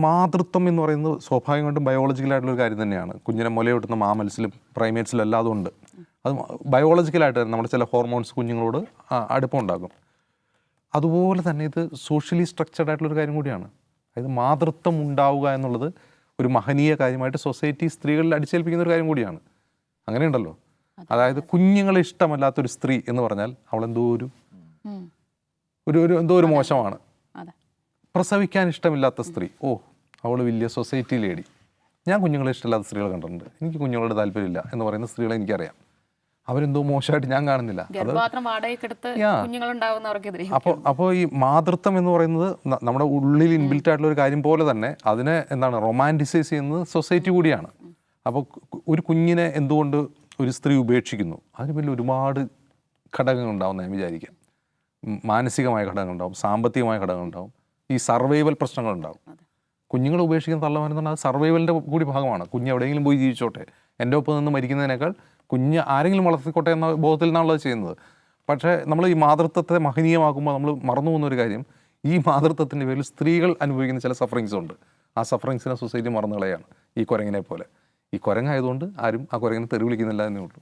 മാതൃത്വം എന്ന് പറയുന്നത് സ്വാഭാവികമായിട്ടും ബയോളജിക്കലായിട്ടുള്ളൊരു കാര്യം തന്നെയാണ്. കുഞ്ഞിനെ മുലയൂട്ടുന്ന മാമൽസിലും പ്രൈമേറ്റ്സിലും എല്ലാതും ഉണ്ട്. അത് ബയോളജിക്കലായിട്ട് തന്നെ നമ്മുടെ ചില ഹോർമോൺസ് കുഞ്ഞുങ്ങളോട് അടുപ്പം ഉണ്ടാക്കും. അതുപോലെ തന്നെ ഇത് സോഷ്യലി സ്ട്രക്ചർഡ് ആയിട്ടുള്ളൊരു കാര്യം കൂടിയാണ്. അതായത് മാതൃത്വം ഉണ്ടാവുക എന്നുള്ളത് ഒരു മഹനീയ കാര്യമായിട്ട് സൊസൈറ്റി സ്ത്രീകളിൽ അടിച്ചേൽപ്പിക്കുന്ന ഒരു കാര്യം കൂടിയാണ്. അങ്ങനെയുണ്ടല്ലോ. അതായത് കുഞ്ഞുങ്ങളെ ഇഷ്ടമല്ലാത്തൊരു സ്ത്രീ എന്ന് പറഞ്ഞാൽ അവളെന്തോ ഒരു മോശമാണ്. പ്രസവിക്കാൻ ഇഷ്ടമില്ലാത്ത സ്ത്രീ, അവൾ വലിയ സൊസൈറ്റി ലേഡി. ഞാൻ കുഞ്ഞുങ്ങളെ ഇഷ്ടമില്ലാത്ത സ്ത്രീകളെ കണ്ടിട്ടുണ്ട്. എനിക്ക് കുഞ്ഞുങ്ങളോട് താല്പര്യമില്ല എന്ന് പറയുന്ന സ്ത്രീകളെ എനിക്കറിയാം. അവരെന്തോ മോശമായിട്ട് ഞാൻ കാണുന്നില്ല. അപ്പോൾ ഈ മാതൃത്വം എന്ന് പറയുന്നത് നമ്മുടെ ഉള്ളിൽ ഇൻബിൽറ്റ് ആയിട്ടുള്ള ഒരു കാര്യം പോലെ തന്നെ അതിനെ റൊമാൻറ്റിസൈസ് ചെയ്യുന്നത് സൊസൈറ്റി കൂടിയാണ്. അപ്പോൾ ഒരു കുഞ്ഞിനെ എന്തുകൊണ്ട് ഒരു സ്ത്രീ ഉപേക്ഷിക്കുന്നു, അതിന് പിന്നിൽ ഒരുപാട് ഘടകങ്ങളുണ്ടാവും ഞാൻ വിചാരിക്കാം. മാനസികമായ ഘടകങ്ങളുണ്ടാവും, സാമ്പത്തികമായ ഘടകങ്ങളുണ്ടാവും, ഈ സർവൈവൽ പ്രശ്നങ്ങളുണ്ടാവും. കുഞ്ഞുങ്ങളെ ഉപേക്ഷിക്കുന്ന തള്ളമാരെന്ന് പറഞ്ഞാൽ അത് സർവൈവലിൻ്റെ കൂടി ഭാഗമാണ്. കുഞ്ഞ് എവിടെയെങ്കിലും പോയി ജീവിച്ചോട്ടെ, എൻ്റെ ഒപ്പം നിന്ന് മരിക്കുന്നതിനേക്കാൾ കുഞ്ഞ് ആരെങ്കിലും വളർത്തിക്കോട്ടെ എന്ന ബോധത്തിൽ നിന്നാണല്ലോ ചെയ്യുന്നത്. പക്ഷേ നമ്മൾ ഈ മാതൃത്വത്തെ മഹനീയമാക്കുമ്പോൾ നമ്മൾ മറന്നു പോകുന്ന ഒരു കാര്യം, ഈ മാതൃത്വത്തിൻ്റെ പേരിൽ സ്ത്രീകൾ അനുഭവിക്കുന്ന ചില സഫറിങ്സ് ഉണ്ട്. ആ സഫറിങ്സിനെ സൊസൈറ്റി മറന്നു കളയാണ്. ഈ കുരങ്ങിനെ പോലെ. ഈ കുരങ്ങായതുകൊണ്ട് ആരും ആ കുരങ്ങിനെ തെറി വിളിക്കുന്നില്ല എന്നേ ഉള്ളൂ.